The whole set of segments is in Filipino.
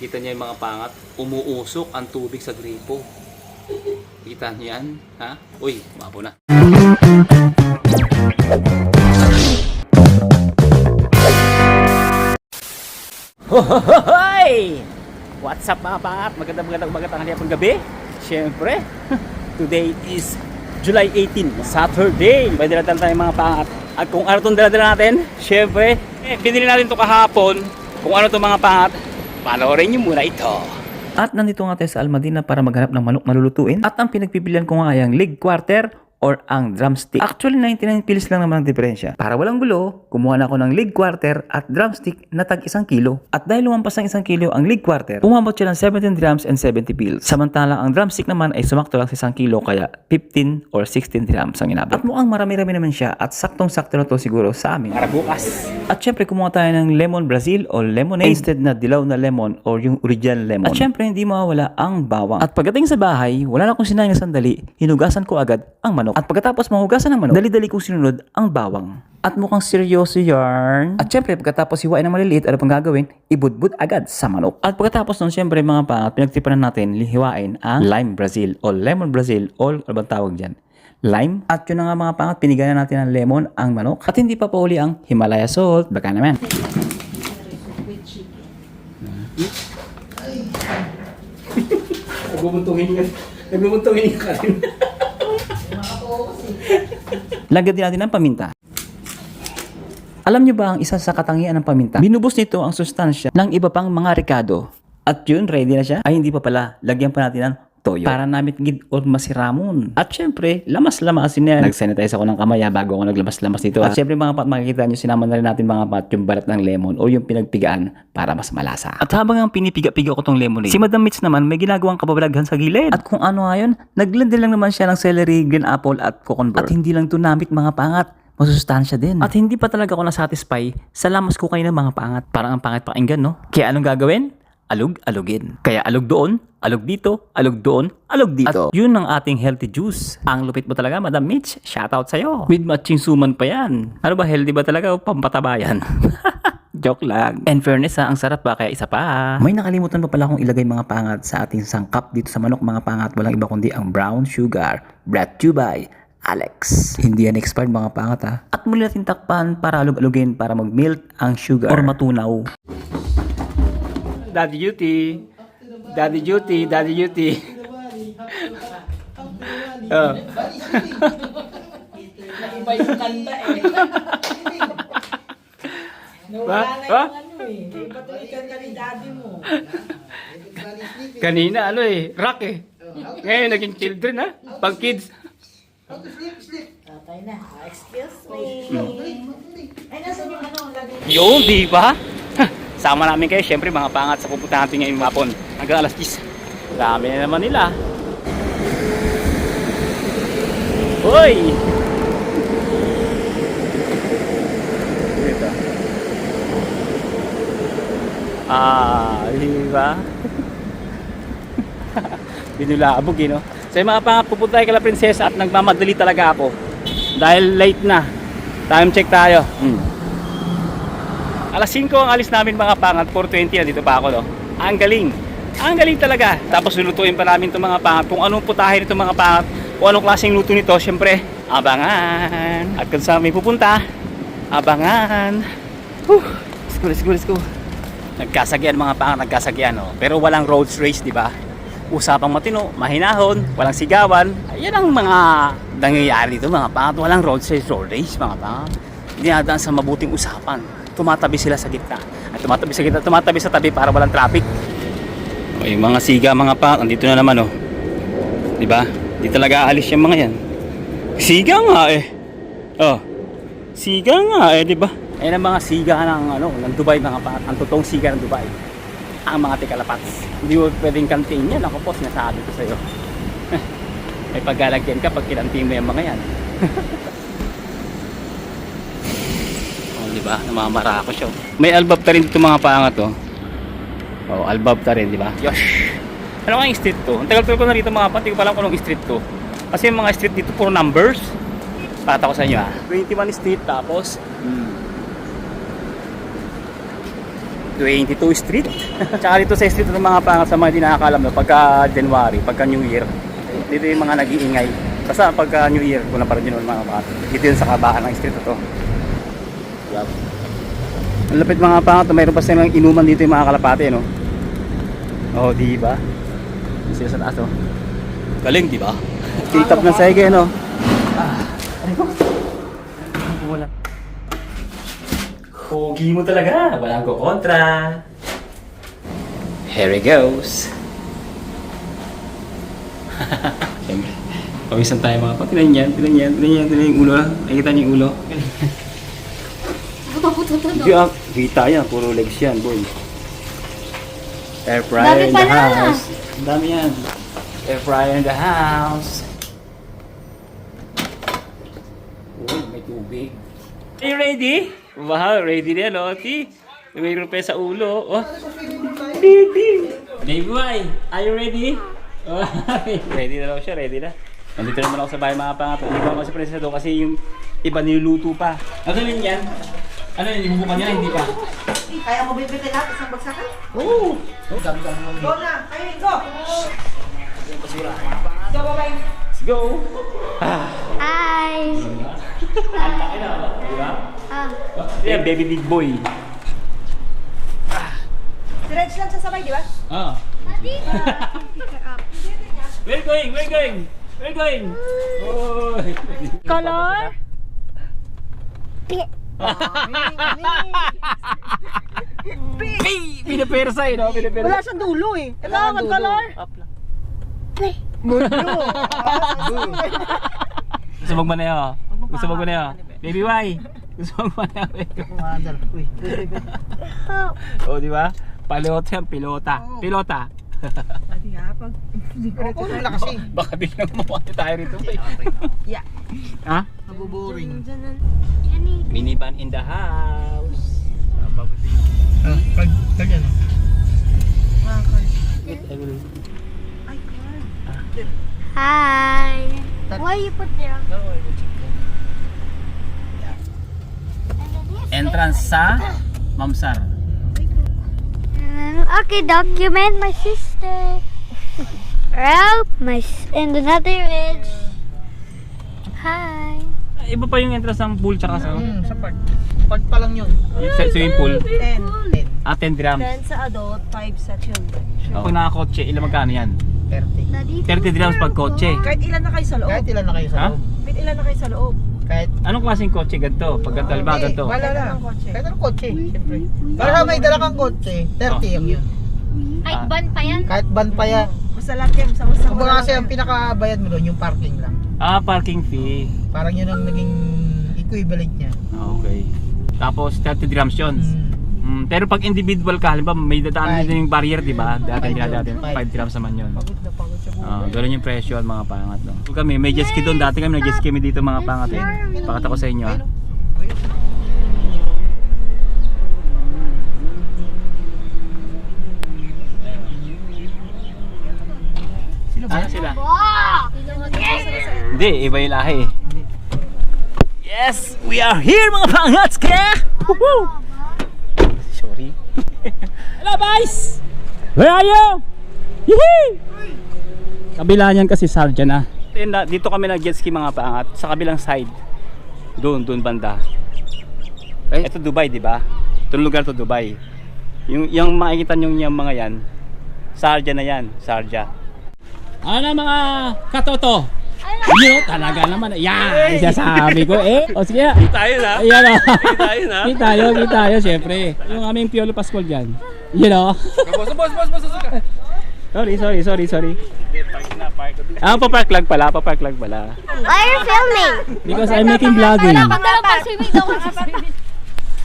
Kita niyo yung mga pangat, umuusok ang tubig sa gripo. Kita niyo yan? Ha? Uy, mabo na. Hohohoy! What's up mga pangat? Magandang hapon gabi. Siyempre, today is July 18, Saturday. May daladala tayo mga pangat. At kung ano itong daladala natin, siyempre, binili natin ito kahapon. Kung ano itong mga pangat, panoorin nyo muna ito. At nandito nga tayo sa Almadina para maghanap ng manok na lulutuin. At ang pinagpipilian ko nga ay ang leg quarter or ang drumstick. Actually, 99 pilis lang naman ang diferensya. Para walang gulo, kumuha na ako ng leg quarter at drumstick na tag 1 kilo. At dahil lumampas ng 1 kilo ang leg quarter, umabot siya ng 17 drums and 70 pills. Samantalang ang drumstick naman ay sumakto lang sa 1 kilo kaya 15 or 16 drums ang inabot. At mukhang marami-rami naman siya at saktong-sakto na to siguro sa amin. Para bukas. At syempre, kumuha tayo ng lemon Brazil o lemonade instead na dilaw na lemon or yung original lemon. At syempre, hindi mawawala ang bawang. At pagdating sa bahay, wala na akong sinayang na sandali, hinugasan ko agad ang manok. At pagkatapos mahugasan ng manok, dali-dali kong sinunod ang bawang. At mukhang seryoso yarn. At syempre, pagkatapos hiwain ng maliliit, ano pang gagawin? Ibudbud agad sa manok. At pagkatapos nun, syempre mga pangat, pinagtipanan natin, hiwain ang lime Brazil o lemon Brazil o ano bang tawag dyan? Lime. At yun na nga mga pangat, pinigayan natin ng lemon ang manok. At hindi pa pauli ang Himalaya salt. Baka naman. Nagbubuntungin ka rin. Lagyan din natin ng paminta. Alam nyo ba ang isa sa katangian ng paminta? Binubos nito ang sustansya ng iba pang mga rekado. At yun, ready na siya? Ay hindi pa pala. Lagyan pa natin ng toyo. Para namit gid or masiramon. At syempre, lamas-lamasin yan. Nag-sanitize ako ng kamay bago ako naglamas-lamas dito. At syempre mga pat, makikita nyo, sinama na rin natin mga pat yung balat ng lemon o yung pinagpigaan para mas malasa. At habang ang pinipiga-piga ko tong lemonade, si Madam Mitch naman may ginagawang kababalaghan sa gilid. At kung ano ayon, nag-blend lang naman siya ng celery, green apple at cucumber. At hindi lang ito namit mga pangat. Masustansya din. At hindi pa talaga ako nasatisfy sa lamas ko kayo ng mga pangat. Parang ang pangat pakinggan, no? Kaya anong gagawin? Alug-alugin. Kaya alug doon, alug dito, alug doon, alug dito. At yun ang ating healthy juice. Ang lupit mo talaga, Madam Mitch. Shoutout sa'yo. With matching suman pa yan. Ano ba, healthy ba talaga o pampataba yan? Joke lang. And fairness ha, ang sarap ba? Kaya isa pa. May nakalimutan pa pala akong ilagay mga pangat sa ating sangkap dito sa manok mga pangat. Walang iba kundi ang brown sugar. Brought to you by Alex. Hindi yan expired mga pangat ha. At muli natin takpan para alug-alugin para mag-melt ang sugar or matunaw. Daddy duty. Daddy duty, daddy duty. Oh. Iba yung kanta eh. Nawala na yung ano eh. Iba to ikanta ni daddy mo. Kanina ano eh, rock eh. Ngayon naging children ha, pang kids. Tatay na. Excuse me. Ay, nasa yung ano, lagi. Yun, di ba? Sama namin kayo, syempre mga pangat sa pupunta natin ngayong hapon. Hanggang alas 10. Dami na naman nila. Hoy! Ito. Di ba? Binulabog no? So yung mga pangat, pupunta tayo kala prinsesa at nagmamadali talaga ako. Dahil late na. Time check tayo. Alas 5 ang alis namin mga pangat, 4:20 na dito pa ako no. Ang galing. Ang galing talaga. Tapos lulutuin pa namin itong mga pangat. Kung anong putahin itong mga pangat, kung anong klaseng luto nito, syempre, abangan. At kung saan may pupunta, abangan. Let's go. Nagkasagyan mga pangat, nagkasagyan no. Pero walang road race, di ba? Usapang matino, mahinahon, walang sigawan. Ayan ang mga nangyayari dito mga pangat. Walang road race mga pangat. Hindi nadaan sa mabuting usapan. Tumatabi sila sa gitna. At tumatabi sa tabi para walang traffic. O, yung mga siga, mga pangat, andito na naman, oh. Diba? Di talaga aalis yung mga yan. Siga nga eh. Oh. Siga nga eh, diba? Ayan ang mga siga ng Dubai, mga pangat. Ang totoong siga ng Dubai. Ang mga tikalapats. Hindi mo pwedeng kantiin yan. Ako po, sinasabi ko sa'yo. May paglalagyan ka pag kinantiin mo yung mga yan. Diba? Namamara ako siya. May albabta rin dito mga pangat oh. Oh, albabta rin, diba? Yosh! Ano kaya yung street to? Ang tagal ko na rito mga pangat, hindi ko pa alam kung anong street to. Kasi yung mga street dito puro numbers. Pata ko sa inyo 21 street tapos 22 Street. Tsaka dito sa street ng mga pangat sa mga hindi nakakalam no, pagka January, pagka New Year. Dito yung mga nag-iingay. Basta pagka New Year, kung na pa rin yun mga pangat. Dito yun sa kabaan ng street na to. Wow. Ang lapit mga pangat, mayroon pa silang inuman dito yung mga kalapate, no? Oh, di ba? Sila sa taas, oh. Galing, di ba? Titap ng saige, no? Aray ko. Wala. Pogi mo talaga. Walang ko kontra. Here it goes. Siyempre. Pawisan tayo mga pa. Tinan yan, tinan yan, tinan yan, tinan yung ulo. Nakikita niyo yung ulo. Hindi ah, kita yan. Puro legs yan, boy. Air fryer in the house. Ang dami yan. Air fryer in the house. Uy, may tubig. Are you ready? Wow, ready na, no? Mayroon pa sa ulo. Oh. Baby boy, are you ready? Oh, ready na raw siya, ready na. Nandito naman ako sa bahay mga pangat. Hindi ko ako sa presensya doon kasi yung iba niluluto pa. Ano yun yan? Ano yun? Ibubukan niya? Hindi pa. Kaya mo bibitin lahat isang bagsakan? Oo! Oh, dami-dami lang. Go na! Kayo, go! Go, bye-bye! Let's go! Ah. Hi. Ang laki na, di ba? Yeah, baby big boy. Diretso lang sa sabay, di ba? Ah. We're going, we're going, we're going. Oh. Color? Pinapersa eh, no? Pinapersa. Wala siyang dulo eh. Kailangan color? Gusto magmanayo? Gusto magmanayo? Baby Y! Gusto magmanayo? Oh, di ba? Pilota yan, pilota. Pilota. Pati nga, pag... Oo, wala kasi. Baka biglang mawati tayo rito. Yeah. Ha? Nabuboring. Minivan in the house. Pag yan. Hi. Why you put there? Entrance sa Mamsar. Okay, document my sister. Well, and another is. Hi. Iba pa yung entrance ng pool tsaka sa Sa park. Park pa lang yun. swimming pool. 10. 10. Ah, 10 dirhams. 10 sa adult, 5 sa children. Pag nakakotse, ilan magkano yan? 30. Daddy, 30 dirhams pag kotse. Kahit ilan na kayo sa loob. Kahit ilan na kayo sa Ha? loob. Kahit ilan na kayo sa loob. Kahit Anong klaseng kotse ganito? Pag ganito, halimbawa ganito. wala Kahit na. anong kotse. Kahit anong kotse, siyempre. Para may dala kang kotse, 30 yung yun. Ay, ban pa yan? Kahit ban pa yan. Basta lahat kayo, basta Kung kasi ang pinakabayad mo doon, yung parking lang. Ah, parking fee. Parang yun ang naging equivalent niya. Okay. Tapos 30 dirhams yun. Hmm. Pero pag individual ka, halimbawa may dadaan Five. din yung barrier, di ba? Dati Five. natin, Five. 5 dirhams naman yun. Pagod na pagod siya po. Ganun yung presyo at mga pangat. No? So kami, may jet ski doon. Dati kami nag-jet ski dito mga pangat. Eh. Pakita ko sa inyo. Ah. Ano sila? Wow! Hindi, iba yung lahi. Yes! We are here mga pangats kaya! Woohoo! Sorry. Hello boys! Where are you? Yee! Kabila niyan kasi Sarja na. Dito kami nag-jet ski mga paangat sa kabilang side. Doon banda. Ito Dubai, di ba? Itong lugar to Dubai. Yung makikita niyo yung mga yan, Sarja na yan, Sarja. Ano mga katoto? Yo, talaga naman. Yan, sasabi ko eh. O sige. Tayo na. Ayan o. Tayo na. Kita tayo, syempre. Yung aming Piolo Pascual dyan. You know? Boss. Sorry. Papark lang pala. Why are you filming? Because I'm making vlogging. Pag-swimming daw kasi swimming.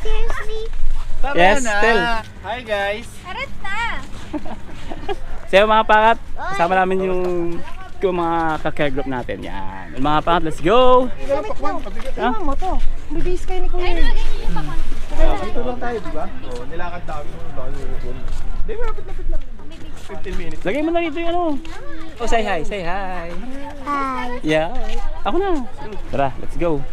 Seriously? Yes, tell. Hi guys. Karat na. So mga pangat, kasama namin yung mga ka-care group natin. Yan. Mga pangat, let's go! Ha? mo to. Bibis kayo ni Kuya. Dito lang tayo, di ba? Oo, nilakad namin yung bago yung pool. Di ba, lapit lang. 15 minutes. Lagay mo na rito yung ano. Oh, say hi. Hi. Yeah. Ako na. Tara, let's go.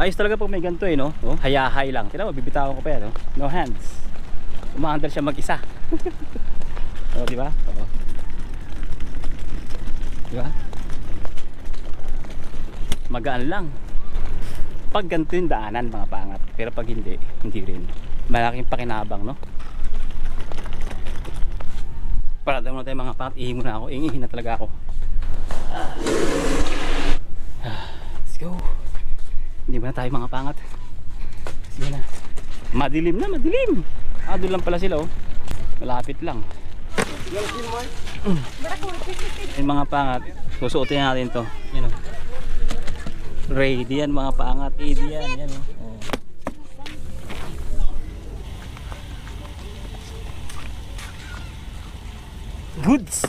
Ayos talaga pag may ganito eh, no? Oh, hayahay lang. Tignan mo, bibitawan ko pa yan, no? No hands. Umaandar siya mag-isa. Oh, di ba? Oo. Di ba? Magaan lang. Pag ganito yung daanan, mga pangat. Pero pag hindi, hindi rin. Malaking pakinabang, no? Para daw na tayo mga pangat. Ihi muna ako. Ihi na talaga ako. Let's go. Hindi ba na tayo mga pangat? Sige na. Madilim na, madilim. Ah, doon lang pala sila, oh. Malapit lang. Yung mga pangat, susuotin natin to. Yan, oh. Ready yan mga pangat. Ready yan. Yan, oh. Goods!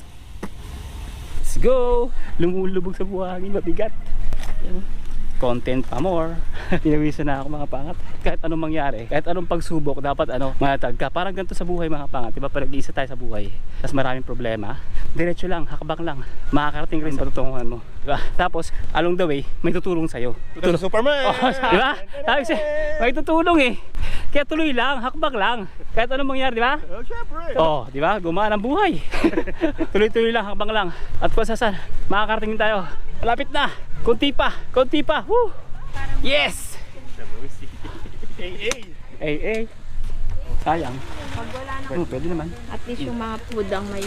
Let's go! Lumulubog sa buhangin, mabigat. Yan. Content pa more. Pinawisan na ako mga pangat. Kahit anong mangyari, kahit anong pagsubok, dapat manatag ka. Parang ganito sa buhay mga pangat. Diba pag nag-iisa tayo sa buhay, tapos maraming problema, diretso lang, hakbang lang, makakarating rin sa tutunguhan mo. Diba? Tapos, along the way, may tutulong sa'yo. Tulong Superman! Oh, diba? Sabi siya, may tutulong eh. Kaya tuloy lang, hakbang lang. Kahit anong mangyari, diba? Oh, syempre! Oh, diba? Gumaan ang buhay. Tuloy-tuloy lang, hakbang lang. At kung saan, makakarating din tayo. Malapit na. Kunti pa. Kunti pa. Woo! Yes! Ay. Sayang. Pag wala na, Pwede naman. at least yung mga food ang may...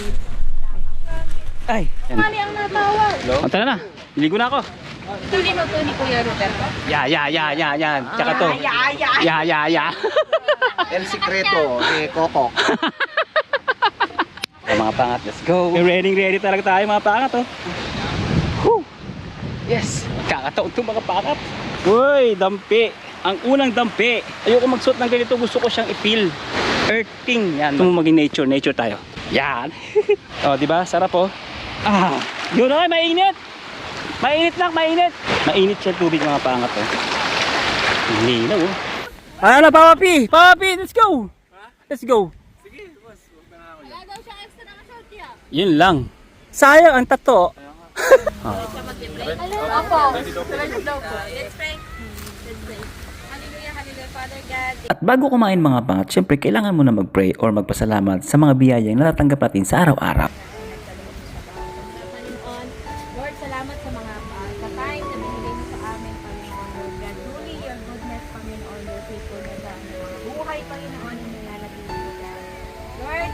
Ay. Yan. Mali ang natawag. Oh, tara na. Biligo na ako. Tuloy mo to ni Kuya Roberto. Yan. Tsaka to. Ya. El Secreto ni Coco. Okay, mga pangat, let's go. Ready talaga tayo mga pangat, oh. Whew. Yes. Kakataon to mga pangat. Uy, dampi. Ang unang dampi. Ayoko magsuot ng ganito. Gusto ko siyang i-feel. Earthing. Yan. Gusto mo maging nature tayo. Yan. O, diba? Sarap, oh. Ah. Yun, okay. Mainit. Mainit siya tubig mga pangat, oh. Hindi na, oh. Ano, Papa P, let's go. Let's go. Wala daw siyang extra na short ya. Yun lang. Sayang ang tato. Hello, Apo. Salamat daw po. Let's pray. Hallelujah, hallelujah, Father God. At bago kumain mga pangat, syempre kailangan mo na mag-pray or magpasalamat sa mga biyayang natatanggap natin sa araw-araw. Panginoon, Lord, salamat sa mga kakain na binigay mo sa amin, Panginoon, Lord God. Truly, your goodness, Panginoon, your faithfulness sa aming mga buhay, Panginoon, ang nilalagay mo, God. Lord,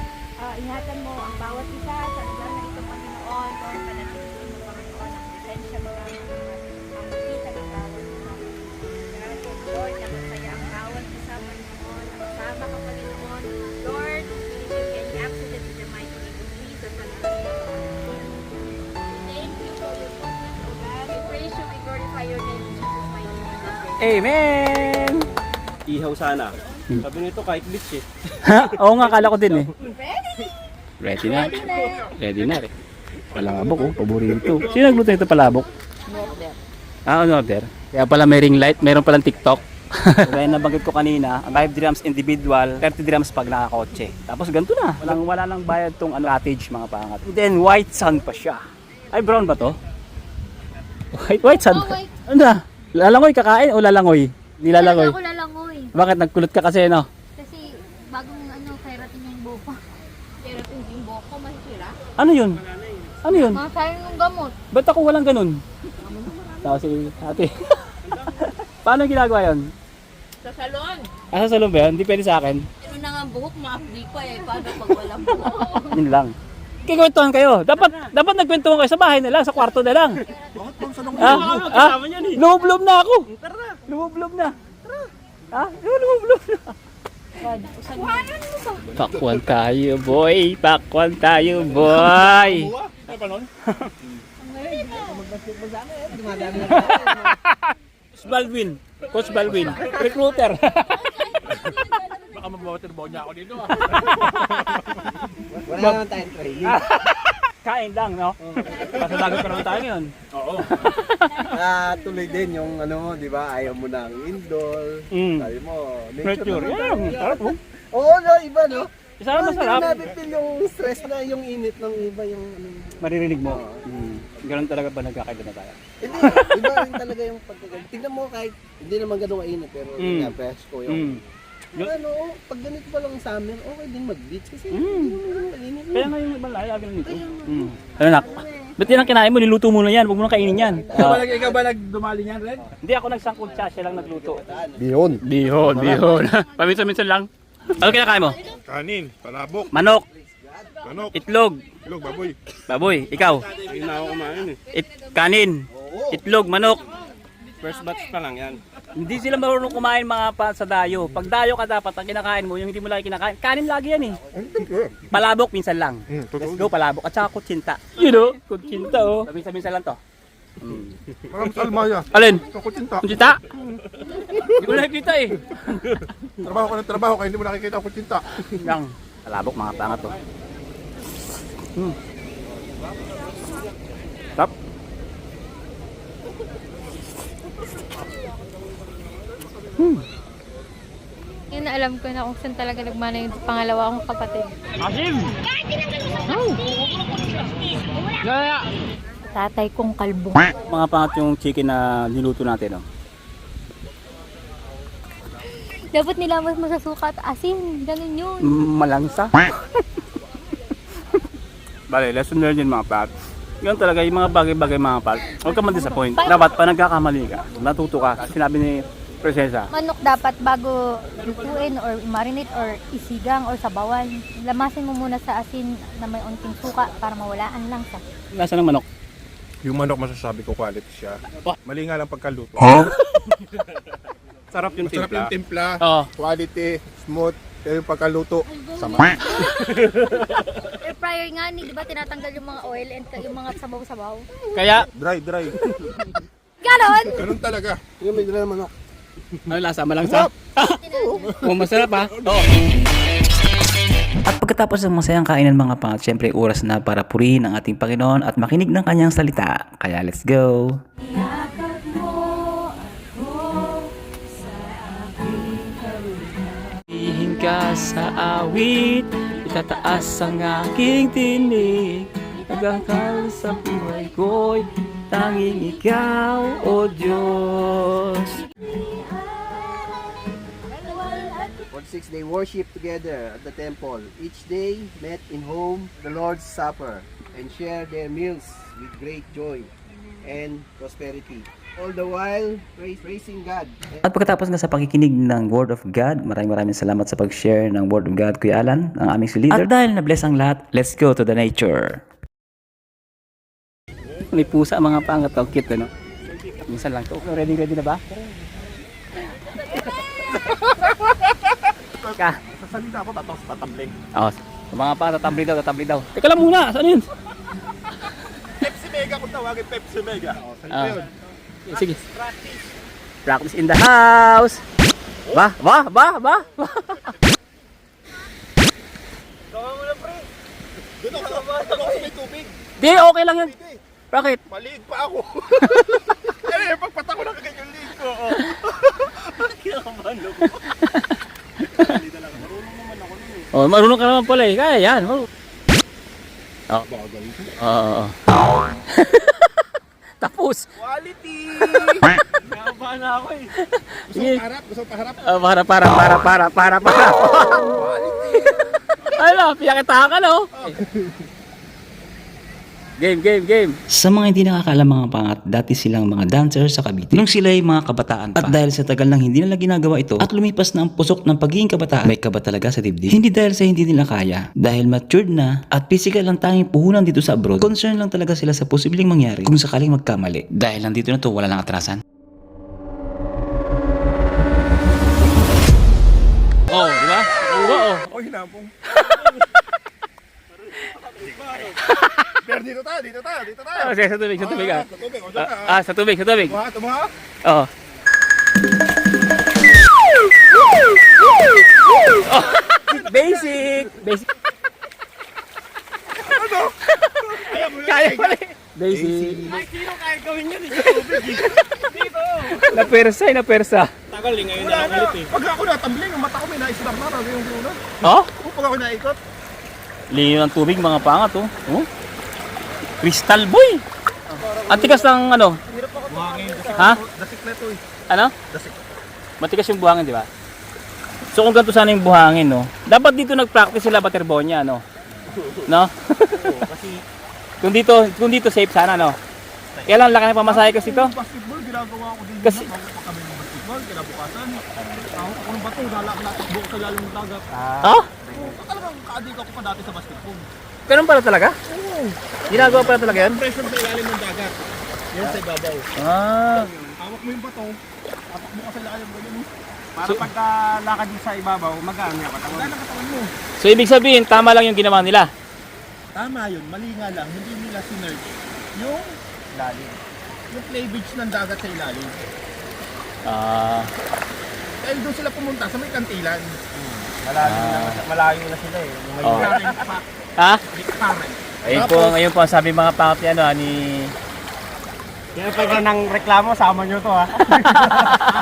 ingatan mo ang bawat isa sa lugar na ito, Panginoon. Lord, panatilihin mo, Panginoon, ang presensya mo lang ang makita ng bawat isa. Lord, na masaya ang bawat isa, Panginoon, na masama ka, Panginoon. Lord, we rebuke any accident in the mighty name of Jesus, Hallelujah. Thank you for your goodness, O God. We praise you, we glorify your name, in Jesus' mighty name. Amen. Ihaw sana. Sabi nito kahit glitch eh. Oo nga, kala ko din eh. Ready na. Palabok, oh, paborito. Sino nagluto nito palabok? Order. Kaya pala may ring light, meron palang TikTok. Kaya nabanggit ko kanina, 5 dirhams individual, 30 dirhams pag nakakotse. Tapos ganito na. Wala nang bayad tong cottage mga pangat. And then white sand pa siya. Ay, brown ba to? White sand. Oh, white. Ano na? Lalangoy kakain o lalangoy? Nilalangoy. Ako lalangoy. Bakit nagkulot ka kasi no? Kasi bagong keratin yung buhok ko. Keratin yung buhok ko, masisira. Ano yun? Ano yun? Mga sayang yung gamot. Ba't ako walang ganun? Tapos si ate. Paano ginagawa yun? Sa salon. Sa salon ba yun? Hindi pwede sa akin. Ano na nga ang buhok, maapdi pa eh. Paano pag walang buhok? Yun lang. Kikwentuhan kayo. Dapat nagkwentuhan kayo sa bahay na lang, sa kwarto na lang. Lumublob na ako. Lumublob na. Lumublob na. Pakwan tayo, boy. Coach Balwin. Recruiter. Baka magbawaterbaw niya ako dito ah. Wala naman tayong training. Kain lang, no? Kasi dagat pa naman tayo ngayon. Oo. Tuloy din yung di ba? Ayaw mo ng indoor. Sabi mo, Nature. naman Yan, tayo. sarap mo. Oo, no, iba no? Isa na masarap. Hindi natin feel yung stress na yung init ng iba yung Maririnig mo. Ganun talaga ba nagkakaiba na tayo? Hindi, iba rin talaga yung pagkagalit. Tignan mo kahit hindi naman ganun kainit pero yung presko yung... Ano, pag ganito pa lang summer, okay din mag-beach kasi hindi naman ganun kainit. Kaya nga yung ibang lagi nito. Ano nak? Ba't yan ang kinain mo? Niluto mo na yan. Huwag mo na kainin yan. Ikaw ba nagdumali niyan, Red? Hindi ako nagsangkot siya. Siya lang nagluto. Bihon. Bihon. Paminsan-minsan lang. Ano kinakain mo? Kanin, palabok, Manok. manok, Itlog. ilog, baboy. Baboy. Ikaw. Hindi na ako kumain eh. Kanin. Itlog. Manok. First batch pa lang yan. Hindi sila marunong kumain mga pa sa dayo. Pag dayo ka dapat, ang kinakain mo, yung hindi mo lagi kinakain. Kanin lagi yan eh. Palabok minsan lang. Let's go palabok. At saka kutsinta. You know? Kutsinta oh. Minsan-minsan lang to. Maram salmaya. Alin? Kutsinta. Kutsinta? Hindi mo nakikita eh. Trabaho ka ng trabaho kaya hindi mo nakikita ang kutsinta. Yang palabok mga pangat to. Tap. Yun, alam ko na kung saan talaga nagmana yung pangalawa kong kapatid. Asim! Gaya! Tatay kong kalbo. Mga pangat yung chicken na niluto natin oh. Dapat nilamas mo sa suka at asin. Ganun yun. Malangsa. Bale, lesson learned yun mga pat. Ganun talaga yung mga bagay-bagay mga pat. Huwag ka man-disappoint. Dapat pa nagkakamali ka, natuto ka. Sinabi ni Prinsesa. Manok dapat bago lutuin or marinate or isigang or sabawan. Lamasin mo muna sa asin na may unting suka para mawalaan lang sa. Lasa ng manok. Yung manok masasabi ko quality siya. Mali nga lang pagkaluto. Sarap yung Masarap yung timpla, Oo. quality, smooth, pero yung pagkaluto, sama. Air fryer nga ni, di ba tinatanggal yung mga oil and yung mga sabaw-sabaw? Kaya, Dry. Ganon! Ganun talaga. Yung may dala manok. ano lasa? Malangsa? Oh, masarap ha? Oo. At pagkatapos ng masayang kainan mga pangat, syempre oras na para purihin ang ating Panginoon at makinig ng kanyang salita. Kaya let's go! Ihin ka sa awit, itataas ang aking tinig. Nagdakal sa buhay ko'y tanging ikaw, O Diyos. For 6 they worship together at the temple. Each day met in home the Lord's Supper and share their meals with great joy and prosperity. All the while praising God. At pagkatapos nga sa pakikinig ng Word of God, maraming salamat sa pag-share ng Word of God, Kuya Alan, ang aming leader. At dahil na-bless ang lahat, let's go to the nature. May pusa mga pangat, ang cute ano? Minsan lang to. Ready na ba? Ka. Sasalita ako, tapos tatambling. Oh, mga pangat, tatabli daw. Teka lang muna, saan yun? Pepsi Mega kung tawagin, Pepsi Mega. Ah. Sige. Practice in the house. Ba. Tawa mo na, pre. Doon ako sa may tubig. Di, okay lang yun. Bakit? Maliig pa ako. Eh, pagpata ko na kagad yung liig ko. Oh, marunong ka naman pala eh. Kaya yan. Oh. Tapos. Quality! Nakabahan na ako eh. Gusto mo paharap? Gusto mo paharap? Para. Ano, piyakita ka no? Game. Sa mga hindi nakakaalam mga pangat, dati silang mga dancer sa Cavite. Nung sila ay mga kabataan pa. At dahil sa tagal nang hindi nila ginagawa ito, at lumipas na ang pusok ng pagiging kabataan, may kaba talaga sa dibdib. Hindi dahil sa hindi nila kaya. Dahil matured na at physical ang tanging puhunan dito sa abroad, concern lang talaga sila sa posibleng mangyari kung sakaling magkamali. Dahil nandito na to, wala nang atrasan. Oh, di ba? Oo. Oh, hinapong. Pero dito tayo. Sige, sa tubig ah. Sa tubig, o dyan ka. Sa tubig. Tumaha? Oo. Basic. Kaya pala. Basic. Ay, sino kaya gawin yun? Sa tubig eh. Dito. Napersa. Tagal eh, ngayon Wala na na. ulit eh. Pag ako natambling, ang mata ko may naislar na. Yung una. Oh? Pag ako naikot. Lino ng tubig mga pangat oh. Oh. Crystal boy. Ang tigas ng ano? Buhangin. Ha? Dasik na to eh. Ano? Dasik. Matigas yung buhangin, di ba? So kung ganito sana yung buhangin, no? Dapat dito nag-practice sila Baterbonia, no? No? Kasi kung dito safe sana, no? Kaya lang laki ng pamasahe kasi to. basketball, ginagawa ko din. Kasi- Bago pa kami ng basketball, kinabukasan. Ako ng bato, nalakbo ko sa lalim ng dagat. Oh? Talagang ka-addict ako pa dati sa basketball. Ganun pala talaga? Ginagawa pala talaga yun? Pressure sa ilalim ng dagat. Yan sa ibabaw. Ah. Hawak mo yung bato, tapak mo ka sa ilalim mo yun. Para pagka lakad mo sa ibabaw, magaan niya katawan. Magaan ang katawan mo. So ibig sabihin, tama lang yung ginawa nila. Tama yun, mali nga lang, hindi nila sinerge yung lalim. Yung cleavage ng dagat sa ilalim. Ah. Dahil doon sila pumunta sa may kantilan. Malayo na sila eh. May Oh. current pa. Ha? May current. Ayun po ang sabi mga pangat ano, ni... Kaya pag nang reklamo, sama nyo to ha.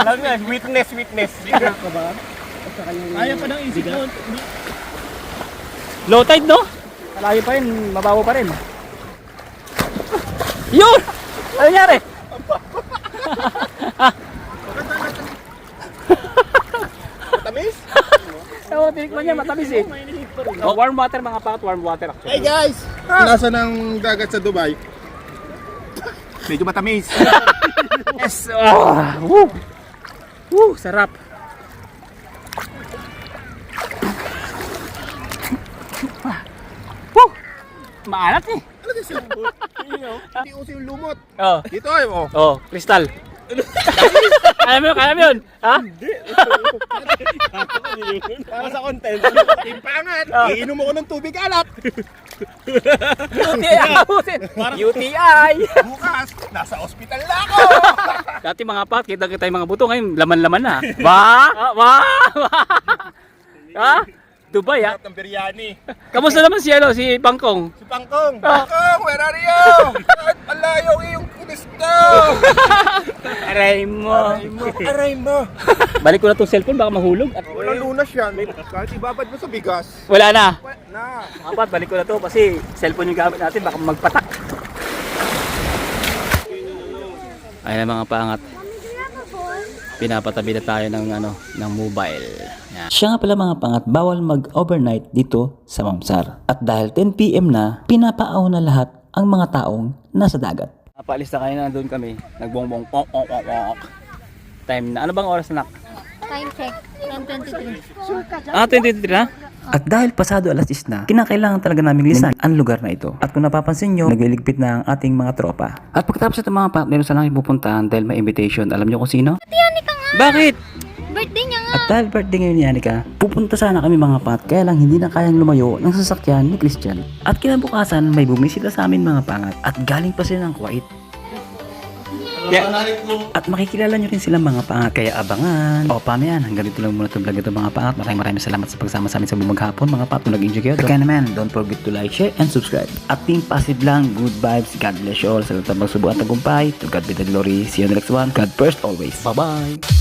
Alam nyo, witness. Kaya pa ng isip nun. Low tide, no? Malayo pa rin, mababaw pa rin. Yun! Ano nangyari? Matamis? Oo, tinikman niya, matamis eh. Oh, warm water mga pangat, warm water actually. Hey guys! Nasa ng dagat sa Dubai. Medyo matamis. Yes! Oh, woo! Woo! Sarap! Woo! Maalat eh! Ano kasi yung hindi uso yung lumot. Oh, Dito ay oh. oh, kristal. Kaya mo yun? Ha? Para sa content. Timpangan. Ah. Iinom ako ng tubig alat. UTI! Bukas, nasa ospital na ako. Dati mga pat, kita yung mga buto, ngayon laman-laman na. Ba? Ha? Dubai ha? Ng biryani. Kamusta naman si si Bangkong? Si Pangkong. Pangkong, where are you? Ang layo iyong pulis ko. Aray mo. Aray mo. Balik ko na tong cellphone, baka mahulog. At Walang lunas yan. Kahit ibabad mo sa bigas. wala na. Na. Mga pat, balik ko na to kasi cellphone yung gamit natin, baka magpatak. Ayan mga pangat. Pinapatabi na tayo ng mobile. Yan. Siya nga pala mga pangat, bawal mag-overnight dito sa Mamsar. At dahil 10 PM na, pinapaaw na lahat ang mga taong nasa dagat. Napaalis na kayo na doon kami. Nagbongbong pok. Time na. Ano bang oras na? Time check, 10:23. 23 na? At dahil pasado alas 10 na, kinakailangan talaga namin lisan ang lugar na ito. At kung napapansin nyo, nagliligpit na ang ating mga tropa. At pagkatapos ito mga pangat, meron sana pupuntahan dahil may invitation. Alam nyo kung sino? Yanika nga! Bakit? Birthday niya nga! At dahil birthday ngayon ni Anika, pupunta sana kami mga pat, kaya lang hindi na kayang lumayo ng sasakyan ni Christian. At kinabukasan, may bumisita sa amin mga pangat at galing pa sila ng Kuwait. At makikilala nyo rin sila mga pangat, kaya abangan. O paano yan, hanggang dito lang muna itong vlog ito mga pangat. Maraming salamat sa pagsama sa amin sa bumaghapon mga pangat. Kung nag-enjoy kayo, kaya naman, don't forget to like, share, and subscribe. At think positive lang, good vibes, God bless you all. Sa lahat ng magsubukan tagumpay, to God be the glory. See you on the next one. God first always. Bye-bye!